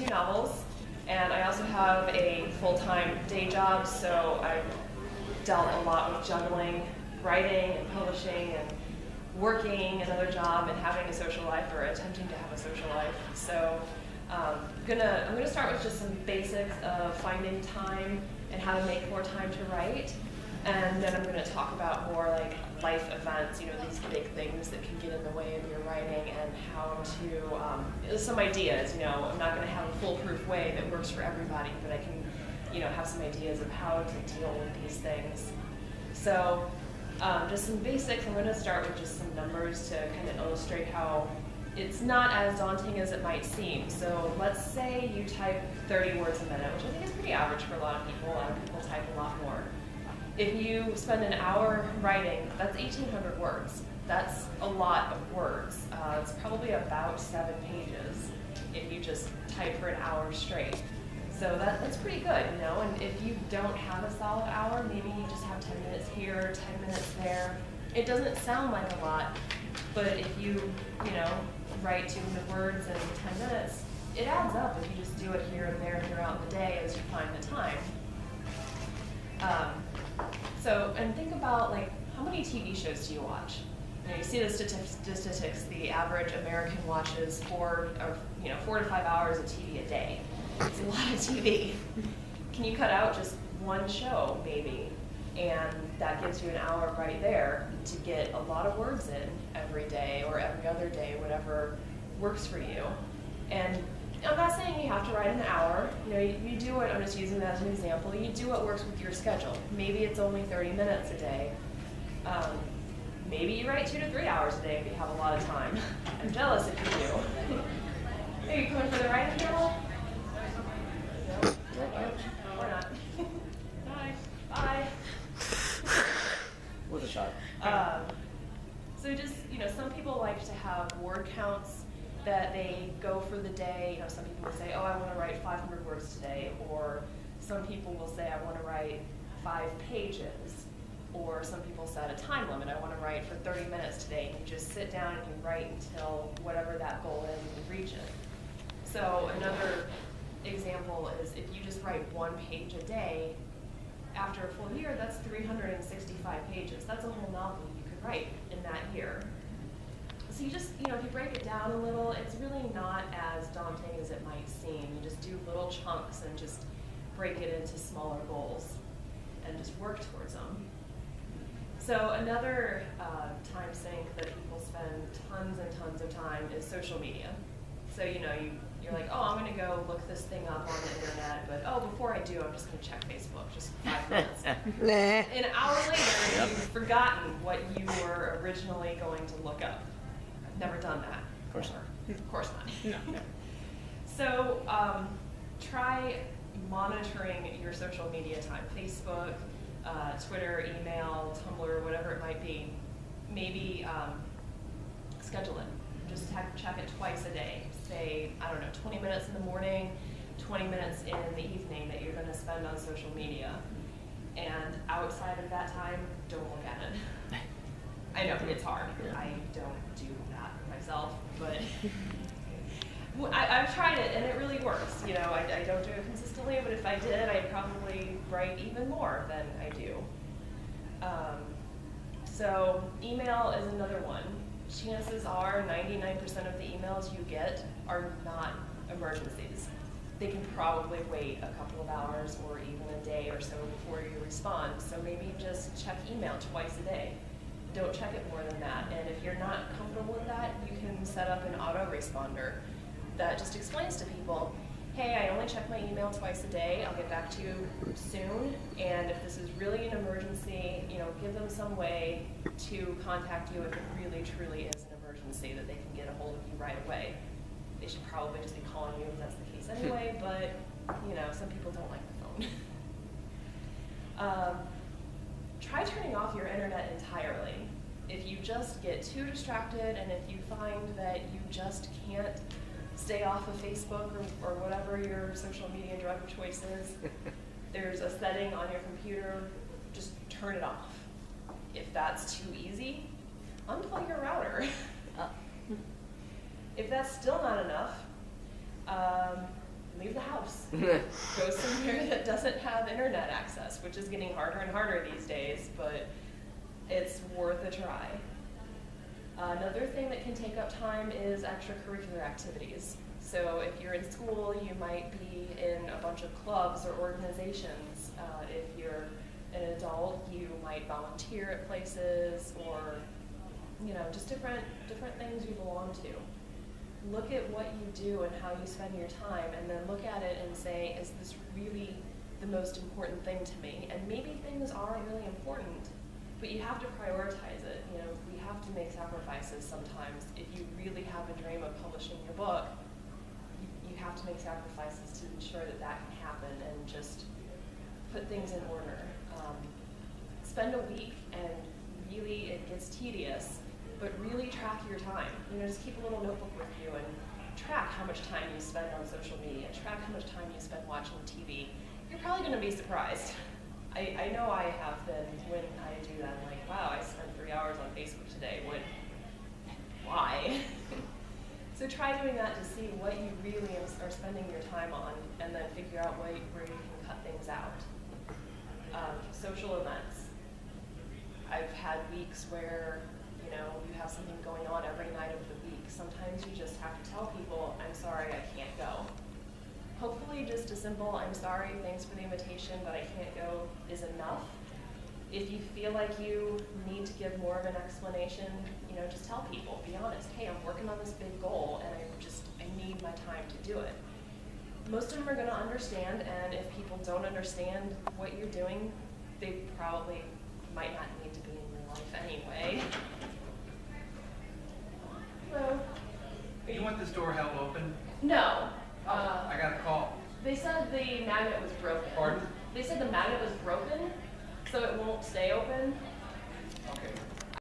2 novels, and I also have a full-time day job, so I've dealt a lot with juggling, writing and publishing and working another job and having a social life or attempting to have a social life. So I'm gonna start with just some basics of finding time and how to make more time to write. And then I'm going to talk about more like life events, these big things that can get in the way of your writing and how to, some ideas, I'm not going to have a foolproof way that works for everybody, but I can, have some ideas of how to deal with these things. So just some basics. I'm going to start with just some numbers to kind of illustrate how it's not as daunting as it might seem. So let's say you type 30 words a minute, which I think is pretty average for a lot of people. A lot of people type a lot more. If you spend an hour writing, that's 1,800 words. That's a lot of words. It's probably about 7 pages if you just type for an hour straight. So that's pretty good, and if you don't have a solid hour, maybe you just have 10 minutes here, 10 minutes there. It doesn't sound like a lot, but if you, write 200 words in 10 minutes, it adds up if you just do it here and there throughout the day as you find the time. And think about, like, how many TV shows do you watch? You see the statistics, the average American watches 4 to 5 hours of TV a day. It's a lot of TV. Can you cut out just one show, maybe? And that gives you an hour right there to get a lot of words in every day or every other day, whatever works for you. And I'm not saying you have to write an hour. You do it, I'm just using that as an example, you do what works with your schedule. Maybe it's only 30 minutes a day. Maybe you write 2 to 3 hours a day if you have a lot of time. I'm jealous if you do. Are you coming for the writing journal? No? Or not? Bye. Bye. With a shot. So just, some people like to have word counts that they go for the day. Some people will say, oh, I want to write 500 words today, or some people will say, I want to write 5 pages, or some people set a time limit. I want to write for 30 minutes today, and you just sit down and you write until whatever that goal is and you reach it. So another example is if you just write 1 page a day, after a full year, that's 365 pages. That's a whole novel you could write in that year. So you just, if you break it down a little, it's really not as daunting as it might seem. You just do little chunks and just break it into smaller goals and just work towards them. So another time sink that people spend tons and tons of time is social media. So, you're like, oh, I'm going to go look this thing up on the internet, but before I do, I'm just going to check Facebook, just 5 minutes. An hour later, you've forgotten what you were originally going to look up. I've never done that. Of course not. Of course not. No. So try monitoring your social media time, Facebook, Twitter, email, Tumblr, whatever it might be. Maybe schedule it. Just check it twice a day. Say, 20 minutes in the morning, 20 minutes in the evening that you're going to spend on social media. And outside of that time, don't look at it. I know, it's hard. I don't do that myself, but I've tried it and it really works. I don't do it consistently, but if I did, I'd probably write even more than I do. So email is another one. Chances are 99% of the emails you get are not emergencies. They can probably wait a couple of hours or even a day or so before you respond. So maybe just check email twice a day. Don't check it more than that. And if you're not comfortable with that, you can set up an autoresponder that just explains to people, hey, I only check my email twice a day. I'll get back to you soon. And if this is really an emergency, give them some way to contact you if it really, truly is an emergency that they can get a hold of you right away. They should probably just be calling you if that's the case anyway, but some people don't like the phone. Try turning off your internet entirely. If you just get too distracted and if you find that you just can't stay off of Facebook or whatever your social media drug of choice is, there's a setting on your computer, just turn it off. If that's too easy, unplug your router. If that's still not enough, leave the house. Go somewhere that doesn't have internet access, which is getting harder and harder these days, but it's worth a try. Another thing that can take up time is extracurricular activities. So if you're in school, you might be in a bunch of clubs or organizations. If you're an adult, you might volunteer at places, or just different things you belong to. Look at what you do and how you spend your time, and then look at it and say, is this really the most important thing to me? And maybe things are really important, but you have to prioritize it. We have to make sacrifices sometimes. If you really have a dream of publishing your book, you have to make sacrifices to ensure that that can happen, and just put things in order. Spend a week, and really it gets tedious, but really track your time. Just keep a little notebook with you and track how much time you spend on social media, track how much time you spend watching TV. You're probably going to be surprised. I know I have been. When I do that, I'm like, wow, I spent 3 hours on Facebook today. Why? So try doing that to see what you really are spending your time on, and then figure out where you can cut things out. Social events. I've had weeks where you have something going on every night of the week. Sometimes you just have to tell people, I'm sorry, I can't go. Hopefully just a simple, I'm sorry, thanks for the invitation, but I can't go is enough. If you feel like you need to give more of an explanation, just tell people, be honest. Hey, I'm working on this big goal, and I need my time to do it. Most of them are going to understand, and if people don't understand what you're doing, they probably might not need to be in your life anyway. Hello. You want this door held open? No. I got a call. They said the magnet was broken. Pardon? They said the magnet was broken, so it won't stay open. Okay.